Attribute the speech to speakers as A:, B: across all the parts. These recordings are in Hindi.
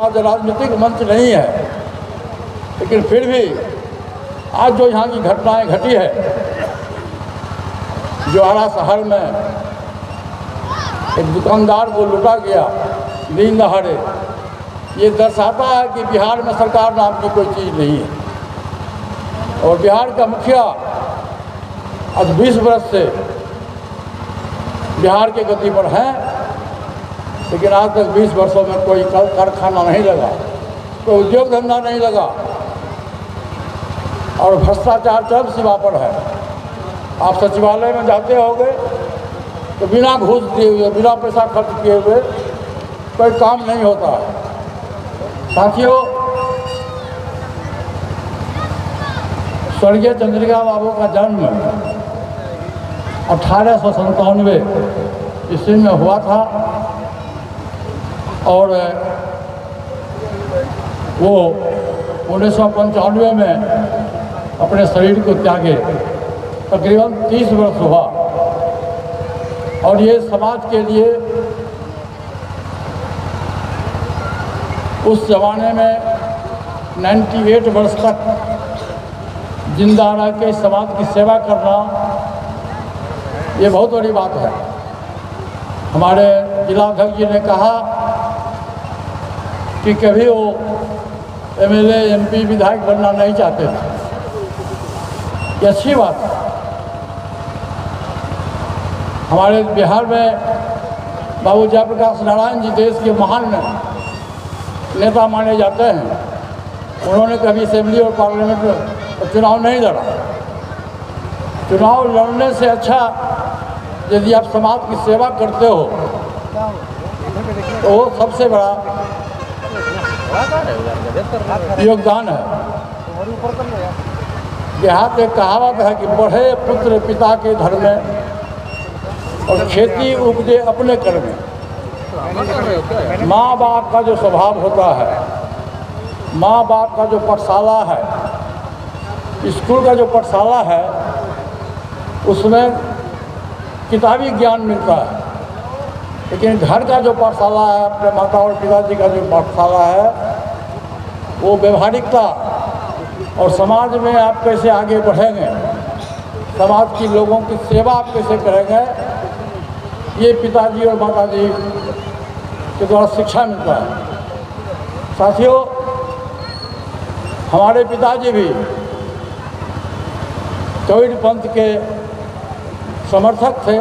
A: आज राजनीतिक मंच नहीं है, लेकिन फिर भी आज जो यहाँ की घटनाएं घटी है, जो आरा शहर में एक दुकानदार को लूटा गया दिन दहाड़े, ये दर्शाता है कि बिहार में सरकार नाम की कोई चीज़ नहीं है। और बिहार का मुखिया आज 20 वर्ष से बिहार के गति पर हैं, लेकिन आज तक 20 वर्षों में कोई कारखाना नहीं लगा, कोई उद्योग धंधा नहीं लगा, और भ्रष्टाचार चरम सीमा पर है। आप सचिवालय में जाते होंगे तो बिना घूस दिए हुए, बिना पैसा खर्च किए हुए कोई काम नहीं होता है। साथियों, स्वर्गीय चंद्रिका बाबू का जन्म 1897 ईस्वी में हुआ था, और वो 1995 में अपने शरीर को त्यागे। तकरीबन 30 वर्ष हुआ, और ये समाज के लिए उस ज़माने में 98 वर्ष तक जिंदा रह के समाज की सेवा करना, ये बहुत बड़ी बात है। हमारे जिलाध्यक्ष जी ने कहा कि कभी वो एमएलए, एमपी, विधायक बनना नहीं चाहते थे। ये अच्छी बात है। हमारे बिहार में बाबू जयप्रकाश नारायण जी देश के महान नेता माने जाते हैं। उन्होंने कभी असेंबली और पार्लियामेंट में चुनाव नहीं लड़ा। चुनाव लड़ने से अच्छा यदि आप समाज की सेवा करते हो तो वो सबसे बड़ा योगदान है। देहात एक कहावत है कि पढ़े पुत्र पिता के घर में और खेती उपजे अपने कर में। माँ बाप का जो स्वभाव होता है, माँ बाप का जो पाठशाला है, स्कूल का जो पाठशाला है, उसमें किताबी ज्ञान मिलता है, लेकिन घर का जो पाठशाला है, अपने माता और पिताजी का जो पाठशाला है, वो व्यवहारिकता और समाज में आप कैसे आगे बढ़ेंगे, समाज की लोगों की सेवा आप कैसे करेंगे, ये पिताजी और माताजी के द्वारा शिक्षा मिलता है। साथियों, हमारे पिताजी भी कबीर पंथ के समर्थक थे।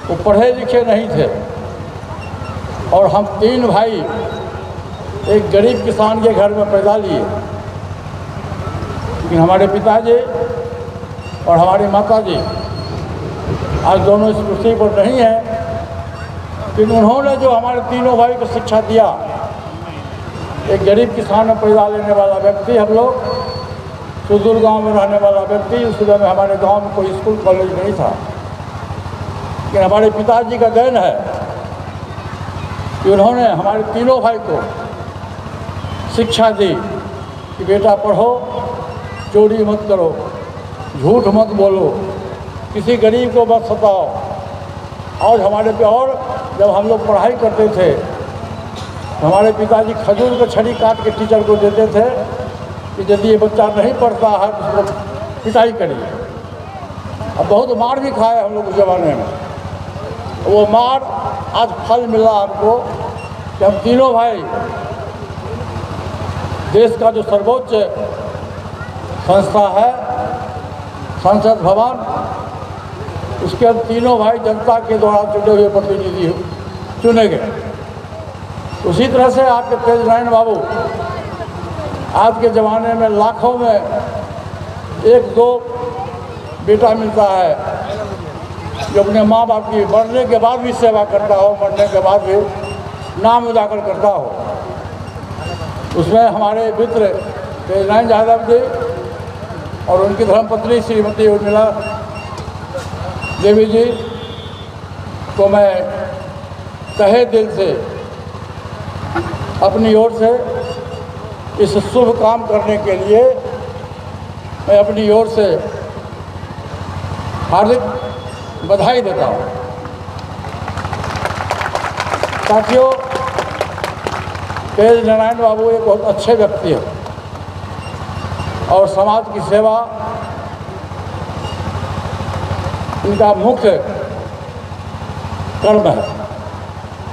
A: वो पढ़े लिखे नहीं थे, और हम 3 भाई एक गरीब किसान के घर में पैदा लिए, लेकिन हमारे पिताजी और हमारी माताजी आज दोनों इस पृथ्वी पर नहीं है, लेकिन उन्होंने जो हमारे तीनों भाई को शिक्षा दिया, एक गरीब किसान में पैदा लेने वाला व्यक्ति, हम लोग सुदूर गांव में रहने वाला व्यक्ति, उस समय में हमारे गांव में कोई स्कूल कॉलेज नहीं था, लेकिन हमारे पिताजी का देन है कि उन्होंने हमारे तीनों भाई को शिक्षा दी कि बेटा पढ़ो, चोरी मत करो, झूठ मत बोलो, किसी गरीब को मत सताओ। और हमारे पे, और जब हम लोग पढ़ाई करते थे तो हमारे पिताजी खजूर को छड़ी काट के टीचर को देते थे कि यदि ये बच्चा नहीं पढ़ता है तो उसको पिटाई करिए। अब बहुत मार भी खाए हम लोग उस ज़माने में। वो मार आज फल मिला हमको कि हम तीनों भाई देश का जो सर्वोच्च संस्था है संसद भवन, उसके तीनों भाई जनता के द्वारा चुने हुए प्रतिनिधि चुने गए। उसी तरह से आपके तेज नारायण बाबू आज के ज़माने में लाखों में 1-2 बेटा मिलता है जो अपने माँ बाप की मरने के बाद भी सेवा करता हो, मरने के बाद भी नाम उजागर करता हो। उसमें हमारे मित्र तेज नारायण यादव जी और उनकी धर्मपत्नी श्रीमती उर्मिला देवी जी को मैं तहे दिल से अपनी ओर से इस शुभ काम करने के लिए मैं अपनी ओर से हार्दिक बधाई देता हूँ। साथियों, तेज नारायण बाबू एक बहुत अच्छे व्यक्ति हैं और समाज की सेवा इनका मुख्य कर्म है।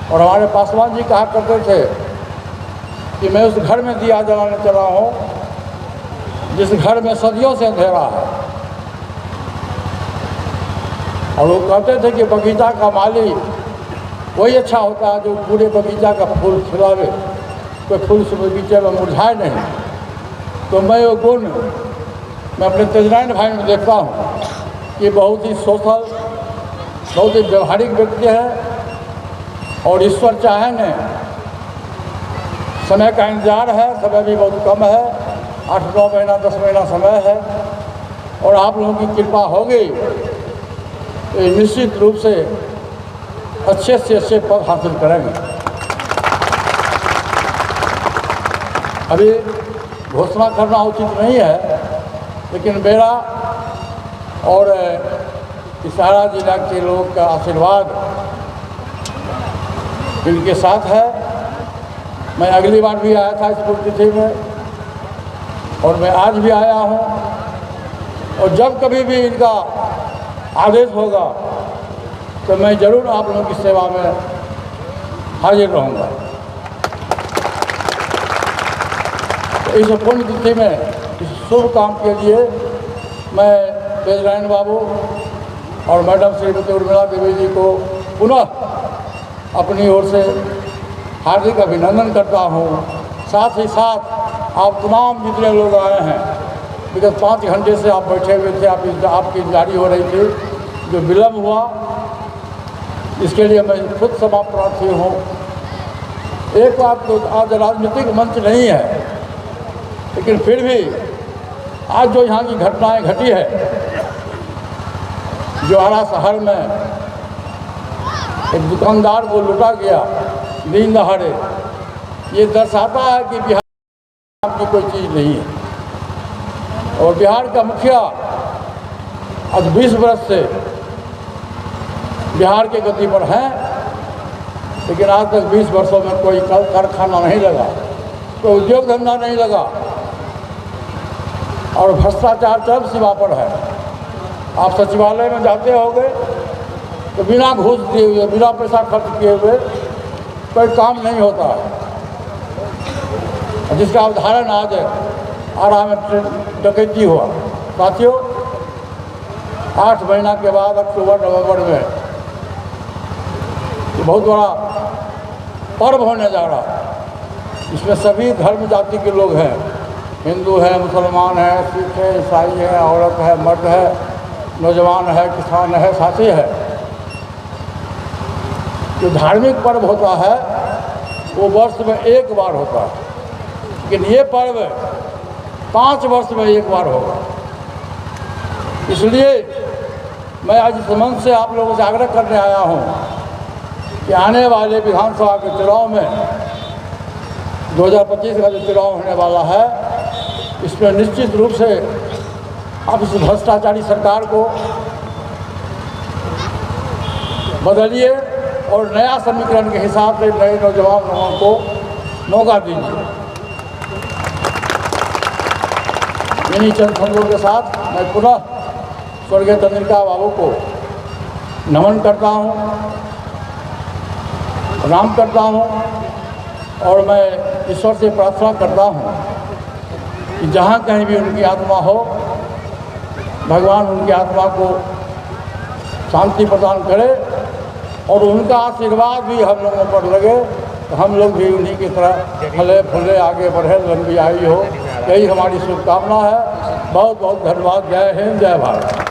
A: और हमारे पासवान जी कहा करते थे कि मैं उस घर में दिया जलाने चला हूँ जिस घर में सदियों से अंधेरा है। और वो कहते थे कि बगीचा का माली वही अच्छा होता है जो पूरे बगीचा का फूल खिलावे, कोई फूल से बगीचे में मुरझाए नहीं। तो मैं वो गुण मैं अपने तेजनारायण भाई में देखता हूँ कि बहुत ही सोशल, बहुत ही व्यवहारिक व्यक्ति है और ईश्वर चाहेंगे। समय का इंतजार है, समय भी बहुत कम है, 8-9 महीना 10 महीना समय है और आप लोगों की कृपा होगी तो निश्चित रूप से अच्छे से अच्छे पद हासिल करेंगे। अभी घोषणा करना उचित नहीं है, लेकिन मेरा और इसारा जिला के लोगों का आशीर्वाद इनके साथ है। मैं अगली बार भी आया था इस पुण्यतिथि में और मैं आज भी आया हूँ और जब कभी भी इनका आदेश होगा तो मैं ज़रूर आप लोगों की सेवा में हाजिर रहूँगा। तो इस पुण्यतिथि में इस शुभ काम के लिए मैं तेजनारायण बाबू और मैडम श्रीमती उर्मिला देवी जी को पुनः अपनी ओर से हार्दिक अभिनंदन करता हूँ। साथ ही साथ आप तमाम जितने लोग आए हैं, विगत 5 घंटे से आप बैठे हुए थे, आपकी जारी हो रही थी, जो विलम्ब हुआ इसके लिए मैं खुद क्षमा प्रार्थी हूँ। एक बात तो आज राजनीतिक मंच नहीं है, लेकिन फिर भी आज जो यहाँ की घटनाएं घटी है, जो आरा शहर में एक दुकानदार को लूटा गया दिन दहाड़े, ये दर्शाता है कि बिहार की कोई चीज़ नहीं है। और बिहार का मुखिया आज 20 वर्ष से बिहार के गति पर हैं, लेकिन आज तक 20 वर्षों में कोई कारखाना नहीं लगा, कोई उद्योग धंधा नहीं लगा और भ्रष्टाचार चरम सीमा पर है। आप सचिवालय में जाते होंगे तो बिना घूस दिए हुए, बिना पैसा खर्च किए हुए कोई काम नहीं होता है, जिसका उदाहरण आज आरा में डकैती हुआ। साथियों, 8 महीना के बाद अक्टूबर नवंबर में बहुत बड़ा पर्व होने जा रहा है। इसमें सभी धर्म जाति के लोग हैं, हिंदू है, मुसलमान है, सिख है, ईसाई है, औरत है, मर्द है, नौजवान है, किसान है, साथी है। जो धार्मिक पर्व होता है वो वर्ष में एक बार होता है, लेकिन ये पर्व 5 वर्ष में एक बार होगा। इसलिए मैं आज इस मंच से आप लोगों से आग्रह करने आया हूँ कि आने वाले विधानसभा के चुनाव में 2025 का जो चुनाव होने वाला है, इसमें निश्चित रूप से आप इस भ्रष्टाचारी सरकार को बदलिए और नया समीकरण के हिसाब से नए नौजवान लोगों को मौका दीजिए। इन्हीं चंद शब्दों के साथ मैं पुनः स्वर्गीय चंद्रिका बाबू को नमन करता हूँ, प्रणाम करता हूँ और मैं ईश्वर से प्रार्थना करता हूँ कि जहाँ कहीं भी उनकी आत्मा हो, भगवान उनकी आत्मा को शांति प्रदान करे और उनका आशीर्वाद भी हम लोगों पर लगे तो हम लोग भी उन्हीं की तरह फले फूले आगे बढ़े, लंबी आयु हो, यही हमारी शुभकामना है। बहुत बहुत धन्यवाद। जय हिंद, जय भारत।